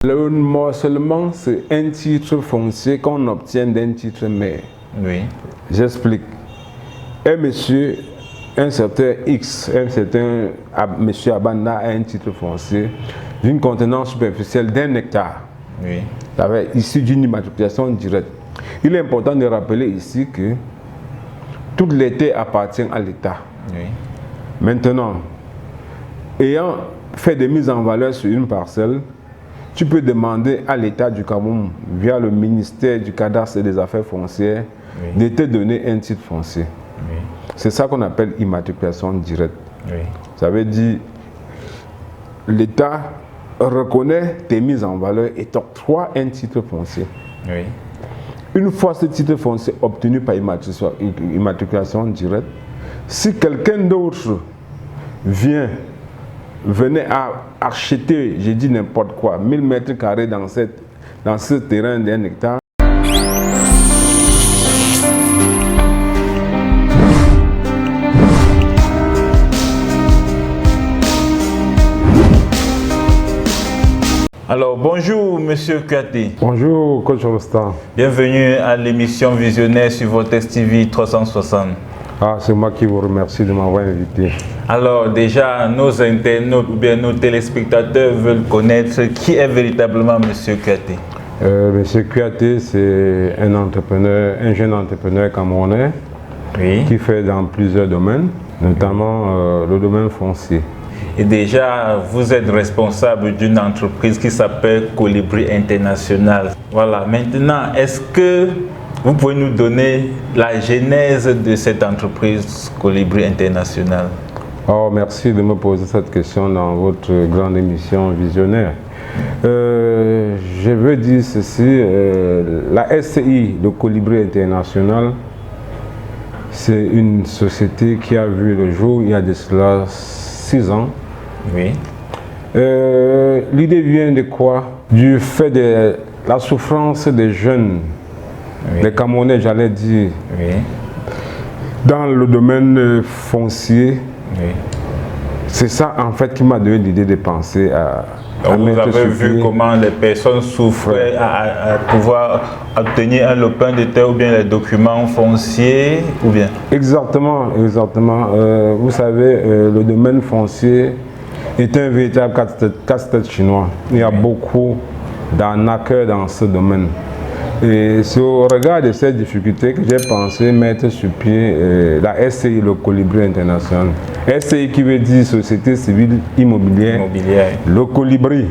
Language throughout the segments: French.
Le morcellement, c'est un titre foncier qu'on obtient d'un titre mère. Oui. J'explique. Un monsieur, un certain X, un certain monsieur Abanda a un titre foncier d'une contenance superficielle d'1 hectare. Oui. Ça va être issu d'une immatriculation directe. Il est important de rappeler ici que toute les terres appartient à l'État. Oui. Maintenant, ayant fait des mises en valeur sur une parcelle, tu peux demander à l'État du Cameroun, via le ministère du Cadastre et des Affaires foncières, de te donner un titre foncier. Oui. C'est ça qu'on appelle immatriculation directe. Oui. Ça veut dire l'État reconnaît tes mises en valeur et t'octroie un titre foncier. Oui. Une fois ce titre foncier obtenu par immatriculation directe, si quelqu'un d'autre venait à acheter, j'ai dit n'importe quoi, 1000 mètres carrés dans ce terrain d'1 hectare, Alors, bonjour Monsieur Kouyaté. Bonjour coach Rostan. Bienvenue à l'émission Visionnaire sur votre TV 360. Ah, c'est moi qui vous remercie de m'avoir invité. Alors déjà, nos internautes ou bien nos téléspectateurs veulent connaître qui est véritablement Monsieur Kouyaté. Monsieur Kouyaté, c'est un entrepreneur, un jeune entrepreneur camerounais qui fait dans plusieurs domaines, notamment le domaine foncier. Et déjà, vous êtes responsable d'une entreprise qui s'appelle Colibri International. Voilà, maintenant, est-ce que vous pouvez nous donner la genèse de cette entreprise Colibri International? Oh, merci de me poser cette question dans votre grande émission Visionnaire. Je veux dire ceci, la SCI de Colibri International, c'est une société qui a vu le jour il y a de cela 6 ans. Oui. L'idée vient de quoi? Du fait de la souffrance des jeunes, des Camerounais, j'allais dire, dans le domaine foncier. C'est ça en fait qui m'a donné l'idée de penser à vous avez vu comment les personnes souffraient à pouvoir obtenir un lopin de terre ou bien les documents fonciers ou bien? Exactement, exactement. Vous savez, le domaine foncier est un véritable casse-tête chinois. Il y a beaucoup d'arnaqueurs dans ce domaine. Et c'est au regard de ces difficultés que j'ai pensé mettre sur pied la SCI, le Colibri International. SCI qui veut dire Société Civile Immobilière. Le colibri.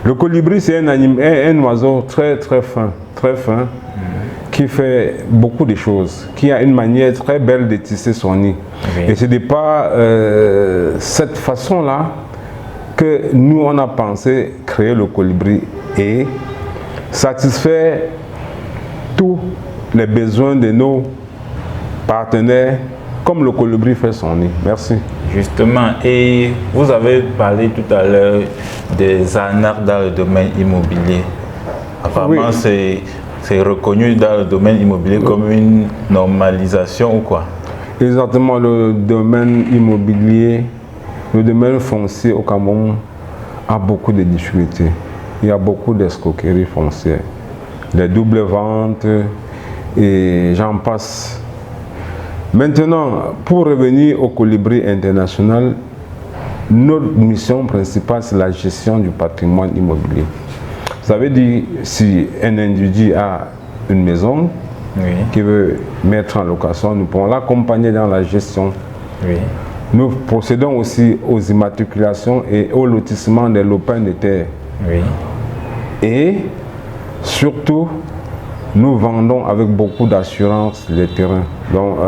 Le colibri, c'est un oiseau très fin, qui fait beaucoup de choses, qui a une manière très belle de tisser son nid. Et ce n'est pas cette façon-là que nous, on a pensé créer le colibri et satisfaire tous les besoins de nos partenaires comme le colibri fait son nid. Merci. Justement, et vous avez parlé tout à l'heure des arnaques dans le domaine immobilier. Apparemment, c'est reconnu dans le domaine immobilier comme une normalisation ou quoi? Exactement, le domaine immobilier, le domaine foncier au Cameroun a beaucoup de difficultés. Il y a beaucoup d'escroqueries foncières, les doubles ventes et j'en passe. Maintenant, pour revenir au Colibri International, notre mission principale, c'est la gestion du patrimoine immobilier. Ça veut dire, si un individu a une maison qui veut mettre en location, nous pouvons l'accompagner dans la gestion. Nous procédons aussi aux immatriculations et au lotissement des lopins de terre. Et surtout, nous vendons avec beaucoup d'assurance les terrains. Donc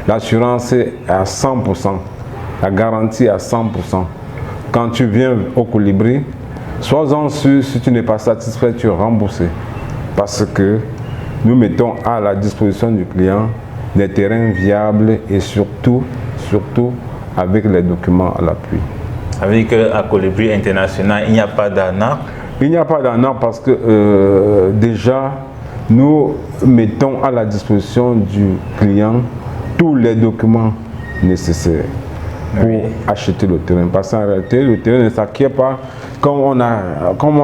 l'assurance est à 100%, la garantie à 100%. Quand tu viens au Colibri, sois-en sûr, si tu n'es pas satisfait, tu es remboursé. Parce que nous mettons à la disposition du client des terrains viables et surtout avec les documents à l'appui. Avec à Colibri International, il n'y a pas d'arnaque? Il n'y a pas d'arnaque parce que déjà, nous mettons à la disposition du client tous les documents nécessaires. pour acheter le terrain. Parce qu'en réalité, le terrain ne s'acquiert pas comme on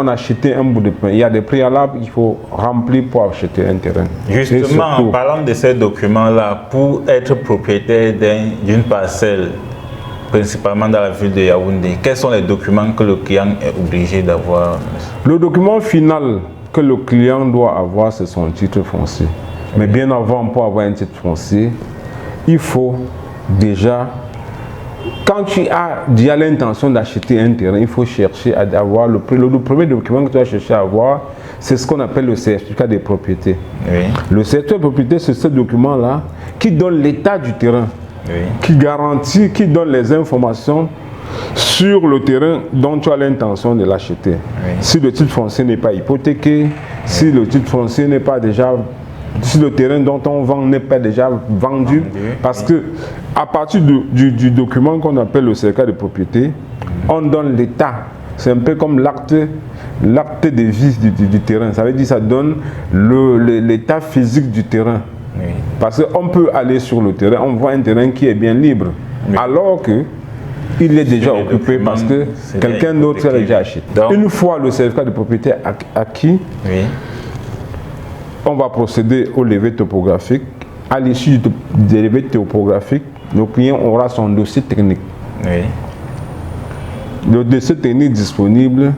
a acheté un bout de pain. Il y a des préalables qu'il faut remplir pour acheter un terrain. Justement, en parlant de ces documents-là, pour être propriétaire d'une parcelle, principalement dans la ville de Yaoundé, quels sont les documents que le client est obligé d'avoir? Le document final que le client doit avoir, c'est son titre foncier. Mais bien avant, pour avoir un titre foncier, il faut déjà, quand tu as déjà l'intention d'acheter un terrain, il faut chercher à avoir le premier document que tu vas chercher à avoir, c'est ce qu'on appelle le certificat de propriété. Oui. Le certificat de propriété, c'est ce document-là qui donne l'état du terrain, qui garantit, qui donne les informations sur le terrain dont tu as l'intention de l'acheter. Si le titre foncier n'est pas hypothéqué, si le titre foncier n'est pas déjà, si le terrain dont on vend n'est pas déjà vendu, parce que à partir du document qu'on appelle le certificat de propriété, on donne l'état. C'est un peu comme l'acte de vie du terrain. Ça veut dire que ça donne l'état physique du terrain. Parce qu'on peut aller sur le terrain, on voit un terrain qui est bien libre, alors que il est déjà occupé parce que quelqu'un d'autre l'a déjà acheté. Donc, une fois le certificat de propriété acquis, on va procéder au levé topographique. À l'issue du levé topographique, le client aura son dossier technique. Le dossier technique disponible,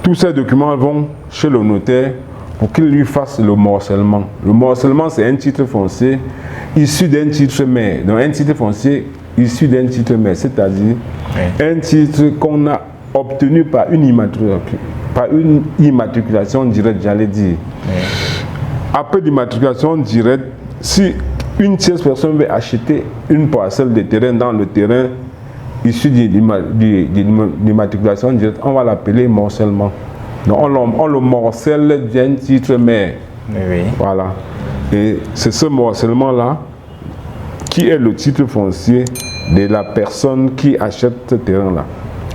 tous ces documents vont chez le notaire pour qu'il lui fasse le morcellement. Le morcellement, c'est un titre foncier issu d'un titre mère. Donc un titre foncier issu d'un titre mère, c'est-à-dire un titre qu'on a obtenu par une immatriculation directe, j'allais dire. Après l'immatriculation directe, si une tierce personne veut acheter une parcelle de terrain dans le terrain issu de l'immatriculation directe, on va l'appeler morcellement. Donc on le morcelle d'un titre mère. Voilà. Et c'est ce morcellement-là qui est le titre foncier de la personne qui achète ce terrain-là.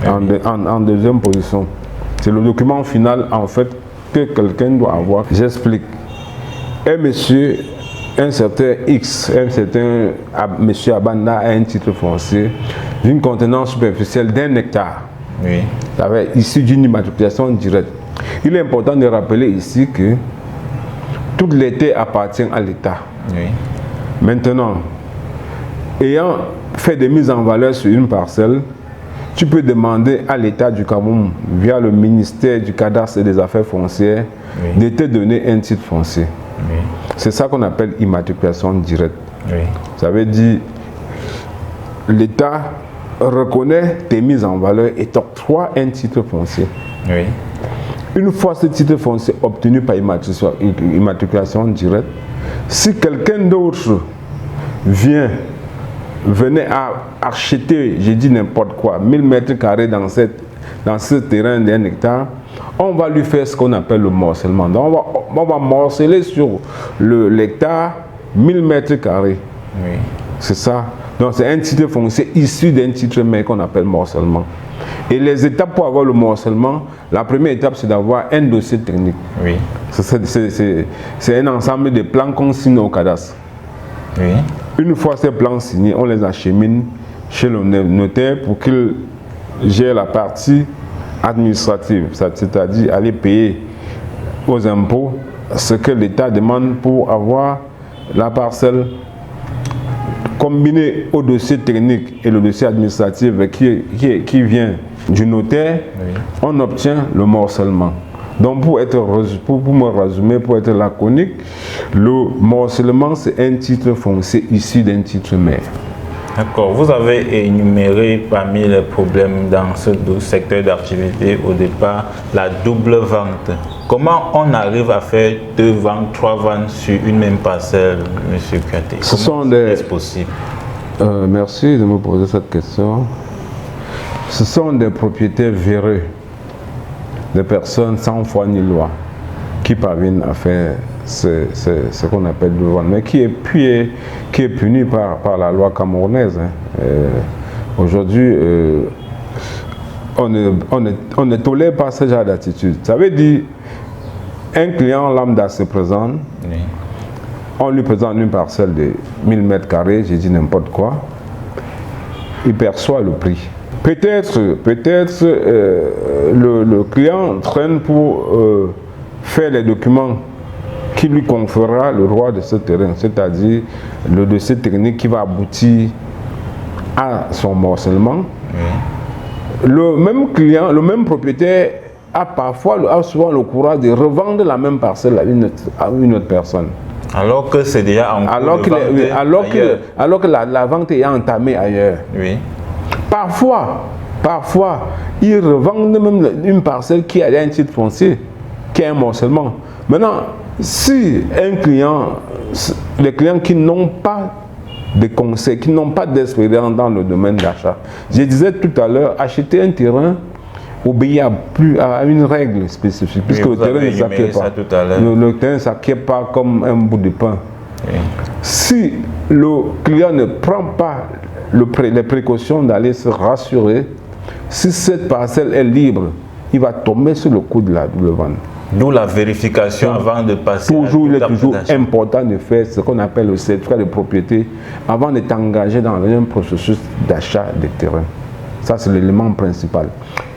En deuxième position. C'est le document final, en fait, que quelqu'un doit avoir. J'explique. Un certain X, un certain monsieur Abanda a un titre foncier d'une contenance superficielle d'1 hectare. Issu d'une immatriculation directe. Il est important de rappeler ici que toutes les terres appartiennent à l'État. Maintenant, ayant fait des mises en valeur sur une parcelle, tu peux demander à l'État du Cameroun, via le ministère du Cadastre et des Affaires foncières, de te donner un titre foncier. C'est ça qu'on appelle immatriculation directe. Ça veut dire l'État reconnaît tes mises en valeur et t'octroie un titre foncier. Une fois ce titre foncier obtenu par immatriculation directe, si quelqu'un d'autre venait à acheter, j'ai dit n'importe quoi, 1000 mètres carrés dans ce terrain d'1 hectare, on va lui faire ce qu'on appelle le morcellement. Donc on va morceler sur l'hectare 1000 mètres carrés. C'est ça. Donc c'est un titre foncier issu d'un titre mère qu'on appelle morcellement. Et les étapes pour avoir le morcellement, la première étape c'est d'avoir un dossier technique. C'est un ensemble de plans qu'on signe au cadastre. Une fois ces plans signés, on les achemine chez le notaire pour qu'il gère la partie administrative, c'est-à-dire aller payer aux impôts ce que l'État demande pour avoir la parcelle. Combiné au dossier technique et le dossier administratif qui vient du notaire, on obtient le morcellement. Donc pour me résumer, pour être laconique, le morcellement c'est un titre foncier issu d'un titre mère. D'accord. Vous avez énuméré parmi les problèmes dans ce secteur d'activité au départ la double vente. Comment on arrive à faire 2 ventes, 3 ventes sur une même parcelle, M. Kouyaté? Est-ce possible? Merci de me poser cette question. Ce sont des propriétaires véreux, des personnes sans foi ni loi, qui parviennent à faire ce qu'on appelle le vente, mais qui est puni par la loi camerounaise. Aujourd'hui, on ne tolère pas ce genre d'attitude. Ça veut dire, un client lambda se présente, on lui présente une parcelle de 1000 mètres carrés, j'ai dit n'importe quoi. il perçoit le prix. Peut-être le client traîne pour faire les documents qui lui conférera le droit de ce terrain, c'est-à-dire le dossier technique qui va aboutir à son morcellement. Le même client, le même propriétaire a souvent le courage de revendre la même parcelle à une autre personne. Alors que c'est déjà en cours de vente alors que la vente est entamée ailleurs. Oui. Parfois, ils revendent même une parcelle qui a un titre foncier, qui a un morcellement. Maintenant, si les clients qui n'ont pas de conseils, qui n'ont pas d'expérience dans le domaine d'achat, je disais tout à l'heure, acheter un terrain obéit à une règle spécifique, puisque le terrain ne s'acquiert pas. Le terrain ne s'acquiert pas comme un bout de pain. Oui. Si le client ne prend pas les précautions d'aller se rassurer, si cette parcelle est libre, il va tomber sur le coup de la vente. D'où la vérification avant de passer il est toujours important de faire ce qu'on appelle le certificat de propriété avant d'être engagé dans un processus d'achat de terrain. Ça, c'est l'élément principal.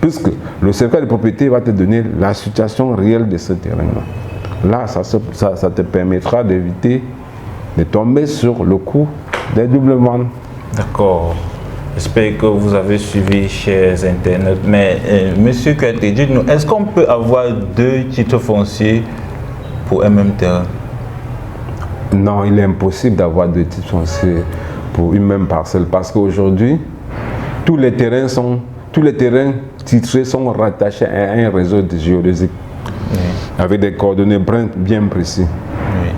Puisque le certificat de propriété va te donner la situation réelle de ce terrain-là. Là, ça te permettra d'éviter de tomber sur le coup des doubles ventes. D'accord. J'espère que vous avez suivi, chers internautes. Mais, monsieur Kouyaté, dites-nous, est-ce qu'on peut avoir 2 titres fonciers pour un même terrain? Non, il est impossible d'avoir 2 titres fonciers pour une même parcelle parce qu'aujourd'hui, tous les terrains titrés sont rattachés à un réseau de géodésique avec des coordonnées bien précises. Oui.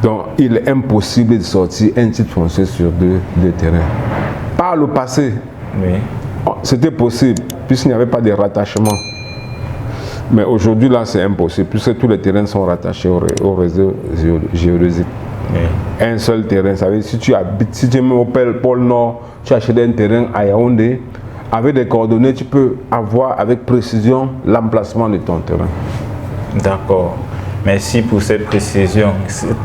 Donc, il est impossible de sortir un titre foncier sur 2 terrains. Par le passé, c'était possible puisqu'il n'y avait pas de rattachement. Mais aujourd'hui, là, c'est impossible puisque tous les terrains sont rattachés au réseau géodésique. Un seul terrain, ça veut dire si tu es au pôle Nord, tu achètes un terrain à Yaoundé, avec des coordonnées, tu peux avoir avec précision l'emplacement de ton terrain. D'accord. Merci pour cette précision.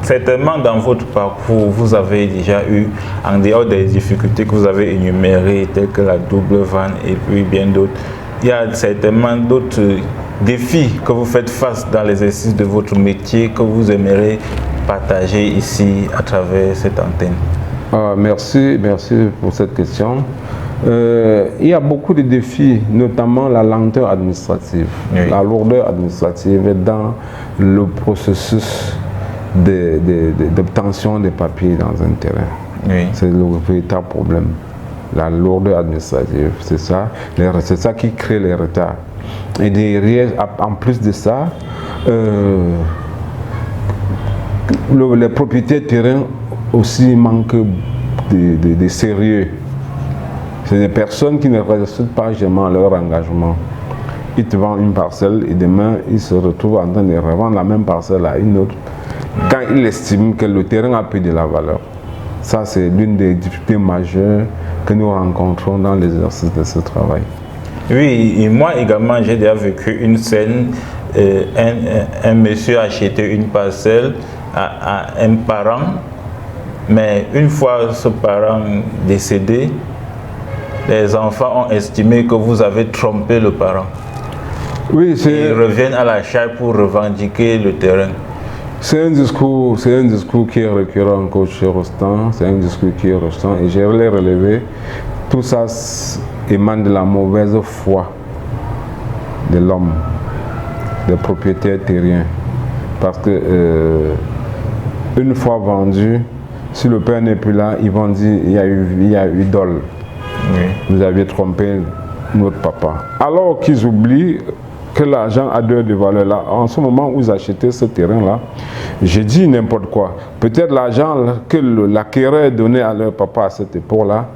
Certainement, dans votre parcours, vous avez déjà eu, en dehors des difficultés que vous avez énumérées, telles que la double vente et puis bien d'autres, il y a certainement d'autres défis que vous faites face dans l'exercice de votre métier que vous aimeriez partager ici à travers cette antenne. Merci pour cette question. Il y a beaucoup de défis, notamment la lenteur administrative, la lourdeur administrative dans le processus d'obtention des papiers dans un terrain. C'est le véritable problème. La lourdeur administrative, c'est ça qui crée les retards. Et derrière, en plus de ça, les propriétaires de terrain aussi manquent de sérieux. C'est des personnes qui ne respectent pas jamais leur engagement. Ils te vendent une parcelle et demain, ils se retrouvent en train de revendre la même parcelle à une autre quand ils estiment que le terrain a pris de la valeur. Ça, c'est l'une des difficultés majeures que nous rencontrons dans l'exercice de ce travail. Oui, et moi également, j'ai déjà vécu une scène. Un monsieur a acheté une parcelle à un parent, mais une fois ce parent décédé, les enfants ont estimé que vous avez trompé le parent. Oui, ils reviennent à la charge pour revendiquer le terrain. C'est un discours qui est récurrent encore chez Rostand, c'est un discours qui est restant et je l'ai relevé. Tout ça émane de la mauvaise foi de l'homme, des propriétaires terriens. Parce que une fois vendu, si le père n'est plus là, ils vont dire il y a eu dol. Vous aviez trompé notre papa. Alors qu'ils oublient que l'argent a de valeur là. En ce moment où vous achetez ce terrain-là, j'ai dit n'importe quoi. Peut-être l'argent que l'acquéreur donnait à leur papa à cette époque-là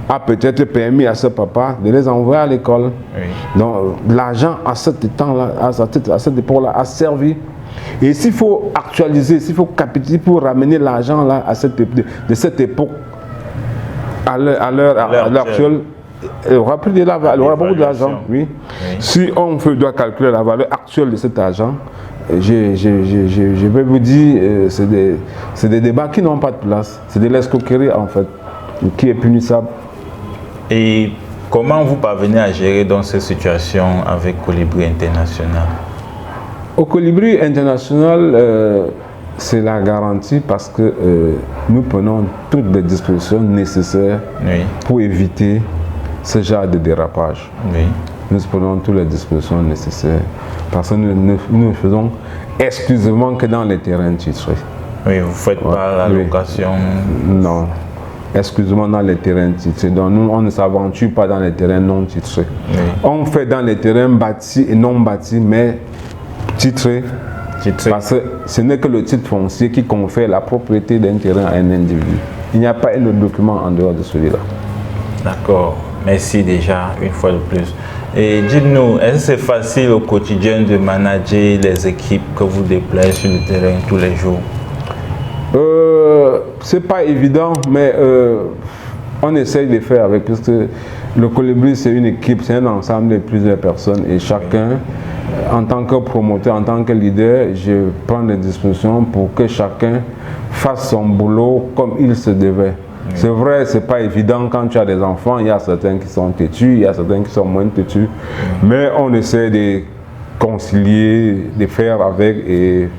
a peut-être permis à ce papa de les envoyer à l'école. Donc l'argent à cet temps-là, à cette époque-là, a servi. Et s'il faut actualiser, s'il faut capitaliser pour ramener l'argent là de cette époque à l'heure actuelle, il aura pris de la valeur, il aura beaucoup d'argent. Oui. Si on doit calculer la valeur actuelle de cet argent, je vais vous dire, c'est des débats qui n'ont pas de place. C'est de l'escroquerie en fait, qui est punissable. Et comment vous parvenez à gérer dans cette situation avec Colibri International? Au Colibri International, c'est la garantie parce que nous prenons toutes les dispositions nécessaires pour éviter ce genre de dérapage. Nous prenons toutes les dispositions nécessaires parce que nous ne faisons exclusivement que dans les terrains titrés. Oui, vous ne faites pas la location? Non, exclusivement dans les terrains titrés. Donc nous, on ne s'aventure pas dans les terrains non titrés. On fait dans les terrains bâtis et non bâtis, mais titrés. Parce que ce n'est que le titre foncier qui confère la propriété d'un terrain à un individu. Il n'y a pas de document en dehors de celui-là. D'accord. Merci déjà une fois de plus. Et dites-nous, est-ce que c'est facile au quotidien de manager les équipes que vous déployez sur le terrain tous les jours? C'est pas évident, mais on essaye de faire avec, parce que le Colibri c'est une équipe, c'est un ensemble de plusieurs personnes et chacun, en tant que promoteur, en tant que leader, je prends des dispositions pour que chacun fasse son boulot comme il se devait. C'est vrai, c'est pas évident quand tu as des enfants, il y a certains qui sont têtus, il y a certains qui sont moins têtus, mais on essaie de concilier, de faire avec et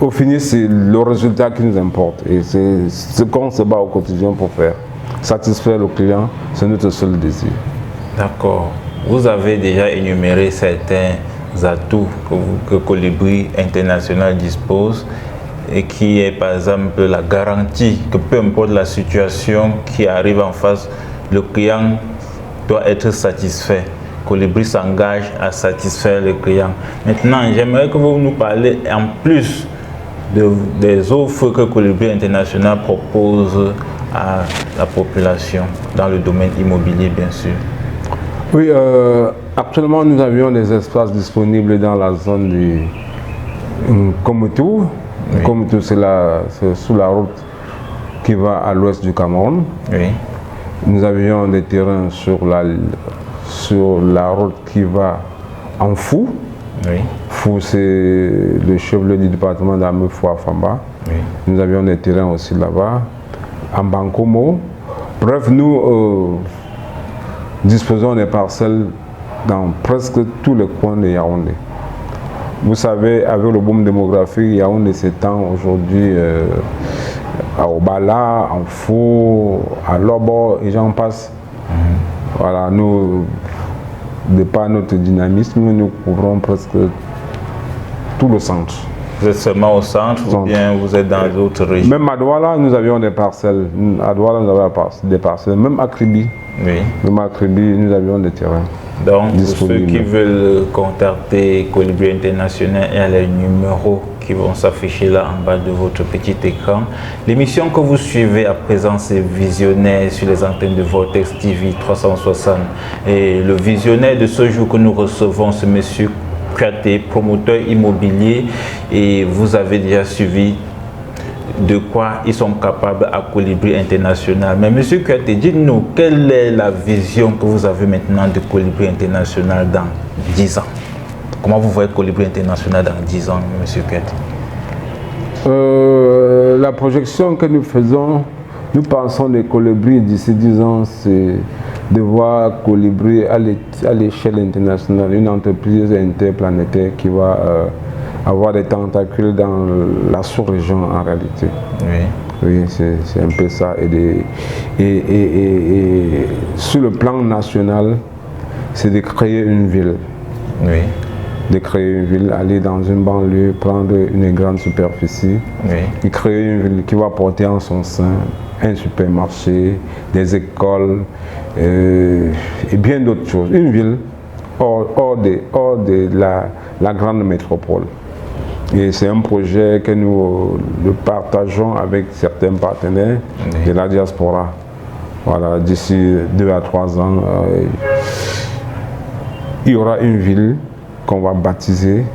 au final c'est le résultat qui nous importe et c'est ce qu'on se bat au quotidien pour faire. Satisfaire le client, c'est notre seul désir. D'accord. Vous avez déjà énuméré certains atouts que Colibri International dispose et qui est par exemple la garantie que peu importe la situation qui arrive en face, le client doit être satisfait. Colibri s'engage à satisfaire le client. Maintenant, j'aimerais que vous nous parlez en plus des offres que Colibri International propose à la population dans le domaine immobilier, bien sûr. Oui, actuellement nous avions des espaces disponibles dans la zone du Komotou. Komotou, c'est sous la route qui va à l'ouest du Cameroun. Nous avions des terrains sur la route qui va en Fou. Fou, c'est le chef-lieu du département d'Amefou-Afamba. Nous avions des terrains aussi là-bas. En Bankomo. Bref, nous disposons des parcelles dans presque tous les coins de Yaoundé. Vous savez, avec le boom démographique, Yaoundé s'étend aujourd'hui à Obala, en Fou, à Lobo, et j'en passe. Voilà, nous, de par notre dynamisme, nous couvrons presque tout le centre. Vous êtes seulement au centre ou bien vous êtes dans d'autres régions? Même à Douala, nous avions des parcelles. À Douala, nous avions des parcelles. Même à Kribi. Même à Kribi, nous avions des terrains. Donc, pour ceux qui veulent contacter Colibri International, il y a les numéros qui vont s'afficher là en bas de votre petit écran. L'émission que vous suivez à présent, c'est Visionnaire sur les antennes de Vortex TV 360. Et le visionnaire de ce jour que nous recevons, c'est monsieur Kouyaté, promoteur immobilier, et vous avez déjà suivi de quoi ils sont capables à Colibri International. Mais monsieur Kouyaté, dites-nous, quelle est la vision que vous avez maintenant de Colibri International dans 10 ans? Comment vous voyez Colibri International dans 10 ans, monsieur Kouyaté? La projection que nous faisons, nous pensons de Colibri d'ici 10 ans, c'est de voir Colibri à l'échelle internationale, une entreprise interplanétaire qui va avoir des tentacules dans la sous-région en réalité. Oui, c'est un peu ça. Et sur le plan national, c'est de créer une ville. De créer une ville, aller dans une banlieue, prendre une grande superficie, et créer une ville qui va porter en son sein un supermarché, des écoles et bien d'autres choses. Une ville hors de la grande métropole. Et c'est un projet que nous partageons avec certains partenaires de la diaspora. Voilà, d'ici 2 à 3 ans, il y aura une ville qu'on va baptiser.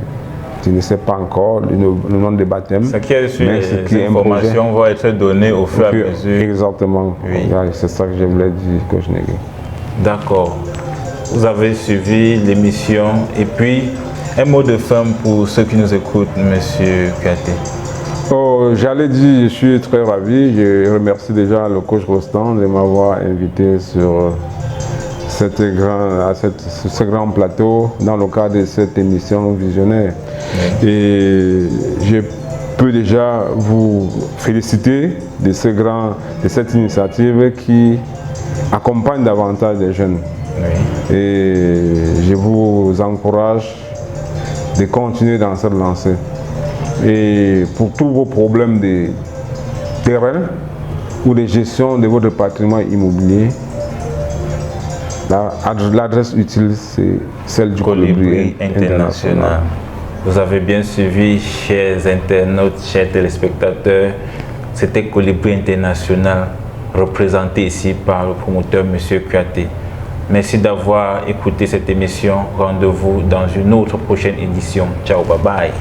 Je ne sais pas encore le nom de baptême. Ce qui est sûr, les informations vont être données au fur et à mesure. Exactement. C'est ça que je voulais dire, que je n'ai dit. D'accord. Vous avez suivi l'émission et puis un mot de fin pour ceux qui nous écoutent, monsieur Kouyaté. Oh, j'allais dire, je suis très ravi. Je remercie déjà le coach Rostand de m'avoir invité sur ce grand plateau dans le cadre de cette émission visionnaire. Et je peux déjà vous féliciter de cette initiative qui accompagne davantage les jeunes. Et je vous encourage de continuer dans cette lancée. Et pour tous vos problèmes de terrain ou de gestion de votre patrimoine immobilier, l'adresse utile, c'est celle du Colibri International. Vous avez bien suivi, chers internautes, chers téléspectateurs. C'était Colibri International, représenté ici par le promoteur M. Kouyaté. Merci d'avoir écouté cette émission. Rendez-vous dans une autre prochaine édition. Ciao, bye bye.